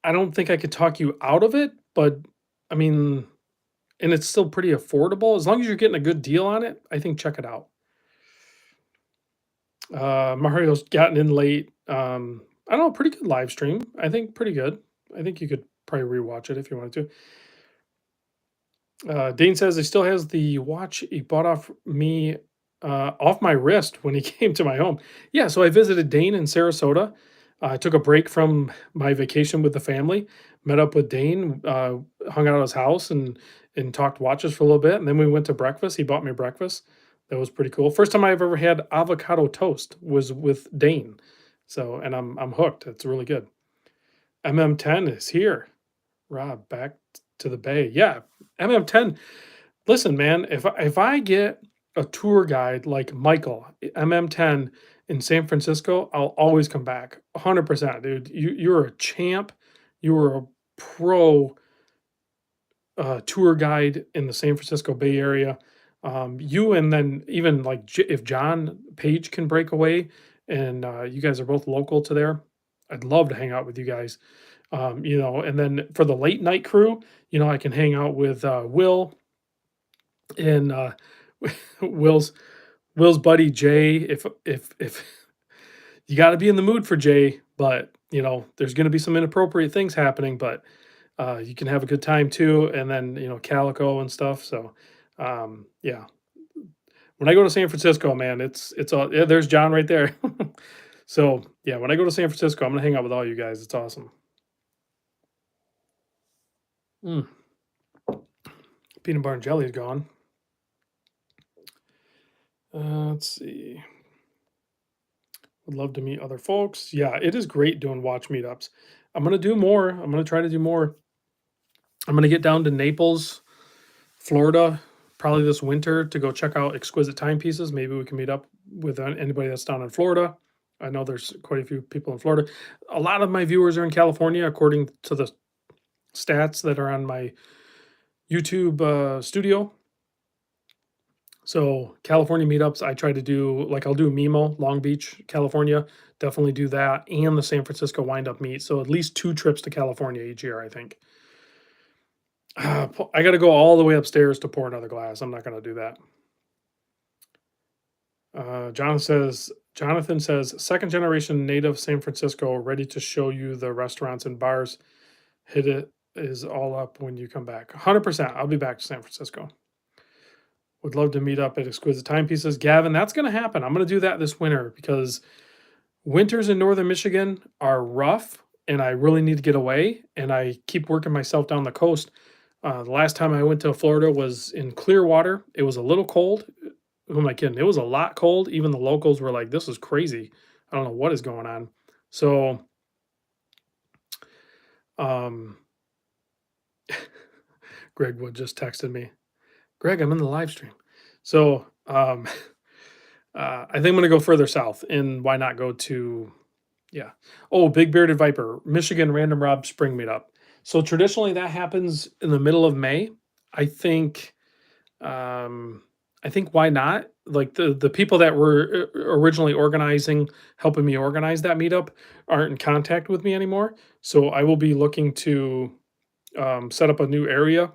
I don't think I could talk you out of it, but I mean, and it's still pretty affordable. As long as you're getting a good deal on it, I think check it out. Mario's gotten in late. I don't know, pretty good live stream. I think pretty good. I think you could probably rewatch it if you wanted to. Dane says he still has the watch he bought off my wrist when he came to my home. Yeah, so I visited Dane in Sarasota. I took a break from my vacation with the family, met up with Dane, hung out at his house and talked watches for a little bit, and then we went to breakfast. He bought me breakfast. That was pretty cool. First time I've ever had avocado toast was with Dane. So, and I'm hooked. It's really good. MM10 is here. Rob, back to the Bay. Yeah, MM10. Listen, man, if I get a tour guide like Michael, MM10 in San Francisco, I'll always come back. 100%, dude. You're a champ. You were a pro tour guide in the San Francisco Bay Area. You and then even like if John Page can break away and you guys are both local to there, I'd love to hang out with you guys. And then for the late night crew, I can hang out with Will and Will's Will's buddy Jay. If you got to be in the mood for Jay, but there's going to be some inappropriate things happening, but you can have a good time too. And then Calico and stuff. So yeah, when I go to San Francisco, man, it's all yeah. There's John right there. So yeah, when I go to San Francisco, I'm gonna hang out with all you guys. It's awesome. Mm, peanut butter and jelly is gone. Let's see. Would love to meet other folks. Yeah, it is great doing watch meetups. I'm gonna do more. I'm gonna try to do more. I'm gonna get down to Naples, Florida, probably this winter to go check out exquisite timepieces. Maybe we can meet up with anybody that's down in Florida. I know there's quite a few people in Florida. A lot of my viewers are in California, according to the stats that are on my YouTube studio. So California meetups, I try to do like I'll do Mimo, Long Beach, California. Definitely do that, and the San Francisco wind up meet. So at least 2 trips to California each year, I think. I got to go all the way upstairs to pour another glass. I'm not going to do that. Jonathan says, second generation native San Francisco, ready to show you the restaurants and bars. Hit it is all up when you come back. 100%. I'll be back to San Francisco. Would love to meet up at Exquisite Timepieces. Gavin, that's going to happen. I'm going to do that this winter because winters in northern Michigan are rough and I really need to get away. And I keep working myself down the coast. The last time I went to Florida was in Clearwater. It was a little cold. Who am I kidding? It was a lot cold. Even the locals were like, this is crazy. I don't know what is going on. So, um, Greg Wood just texted me. Greg, I'm in the live stream. So, I think I'm going to go further south. And why not go to, yeah. Oh, Big Bearded Viper, Michigan Random Rob Spring Meetup. So traditionally that happens in the middle of May. I think, I think why not? Like the people that were originally organizing, helping me organize that meetup, aren't in contact with me anymore. So I will be looking to set up a new area.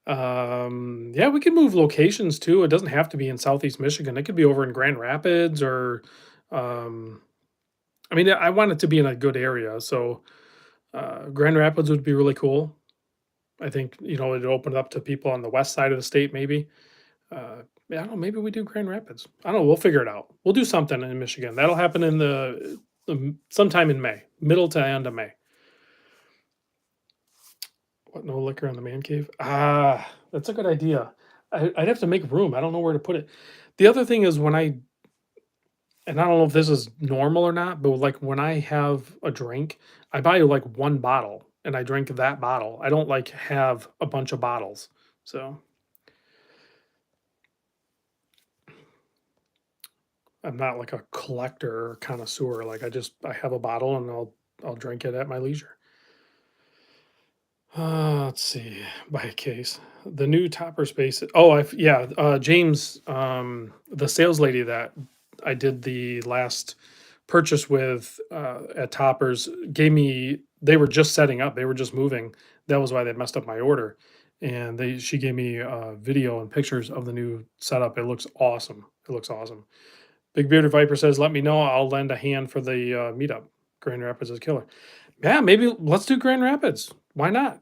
Yeah, we can move locations too. It doesn't have to be in Southeast Michigan. It could be over in Grand Rapids or, um, I mean, I want it to be in a good area. So Grand Rapids would be really cool. I think, it opened up to people on the west side of the state, maybe. Yeah, I don't know. Maybe we do Grand Rapids. I don't know. We'll figure it out. We'll do something in Michigan. That'll happen in sometime in May, middle to end of May. What? No liquor in the man cave? Ah, that's a good idea. I'd have to make room. I don't know where to put it. The other thing is and I don't know if this is normal or not, but like when I have a drink, I buy like one bottle and I drink that bottle. I don't like have a bunch of bottles. So I'm not like a collector or connoisseur. Like I have a bottle and I'll drink it at my leisure. Let's see. Buy a case. The new topper space. Oh, yeah. James, the sales lady that I did the last purchase with at Toppers gave me. They were just setting up. They were just moving. That was why they messed up my order. And she gave me video and pictures of the new setup. It looks awesome. It looks awesome. Big Bearded Viper says, "Let me know. I'll lend a hand for the meetup. Grand Rapids is killer." Yeah, maybe let's do Grand Rapids. Why not?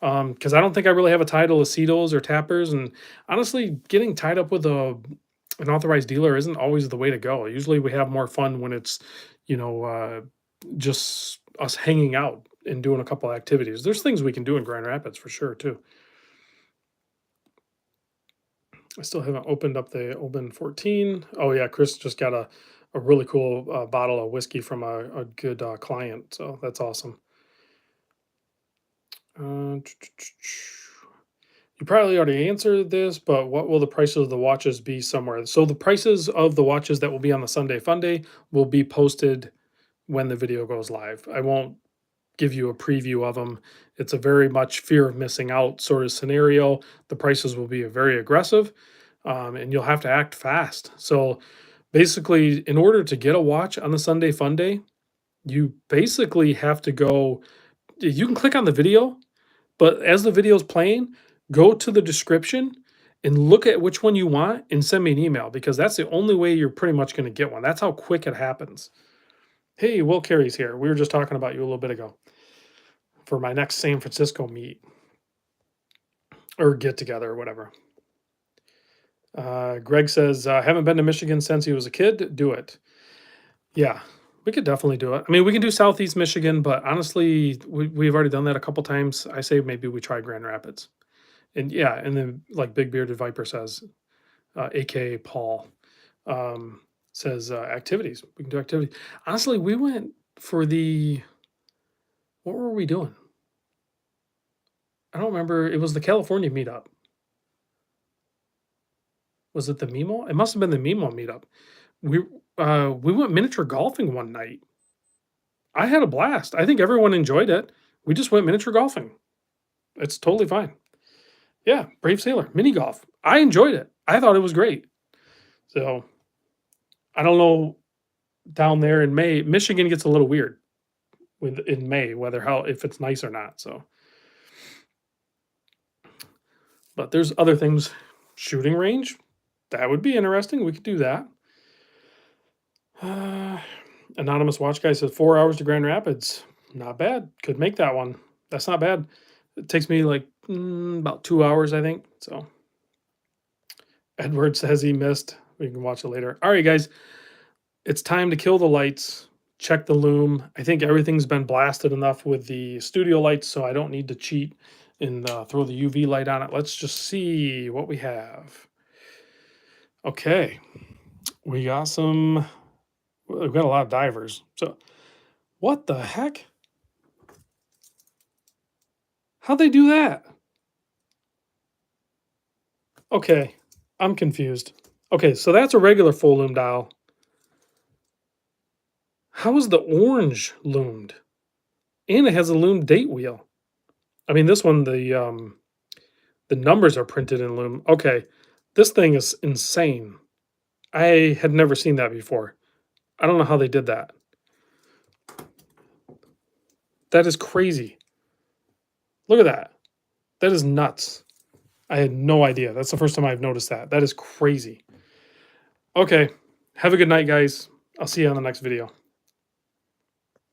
Because I don't think I really have a title of Acetos or Tappers, and honestly, getting tied up with an authorized dealer isn't always the way to go. Usually, we have more fun when it's, you know, uh, just us hanging out and doing a couple activities. There's things we can do in Grand Rapids for sure too. I still haven't opened up the Open 14. Oh yeah, Chris just got a really cool bottle of whiskey from a good client, so that's awesome. Uh, You probably already answered this, but what will the prices of the watches be somewhere? So the prices of the watches that will be on the Sunday Funday will be posted when the video goes live. I won't give you a preview of them. It's a very much fear of missing out sort of scenario. The prices will be very aggressive, and you'll have to act fast. So basically, in order to get a watch on the Sunday Funday, you basically have to go. You can click on the video, but as the video is playing, go to the description and look at which one you want and send me an email because that's the only way you're pretty much going to get one. That's how quick it happens. Hey, Will Carey's here. We were just talking about you a little bit ago for my next San Francisco meet or get together or whatever. Greg says, haven't been to Michigan since he was a kid. Do it. Yeah, we could definitely do it. I mean, we can do Southeast Michigan, but honestly, we've already done that a couple times. I say maybe we try Grand Rapids. And yeah, and then like Big Bearded Viper says, aka Paul, says activities. We can do activities. Honestly, we went for what were we doing? I don't remember. It was the California meetup. Was it the Mimo? It must have been the Mimo meetup. We went miniature golfing one night. I had a blast. I think everyone enjoyed it. We just went miniature golfing. It's totally fine. Yeah, Brave Sailor, mini golf. I enjoyed it. I thought it was great. So I don't know down there in May. Michigan gets a little weird with in May, whether how if it's nice or not. So, but there's other things. Shooting range, that would be interesting. We could do that. Uh, Anonymous Watch Guy says 4 hours to Grand Rapids. Not bad. Could make that one. That's not bad. It takes me like about 2 hours, I think. So Edward says he missed. We can watch it later. All right, guys. It's time to kill the lights. Check the Lume. I think everything's been blasted enough with the studio lights, so I don't need to cheat and throw the UV light on it. Let's just see what we have. Okay. We got some. We've got a lot of divers. So, what the heck? How'd they do that? Okay, I'm confused. Okay, so that's a regular full lume dial. How is the orange loomed? And it has a lume date wheel. I mean, this one the numbers are printed in lume. Okay, this thing is insane. I had never seen that before. I don't know how they did that. That is crazy. Look at that. That is nuts. I had no idea. That's the first time I've noticed that. That is crazy. Okay. Have a good night, guys. I'll see you on the next video.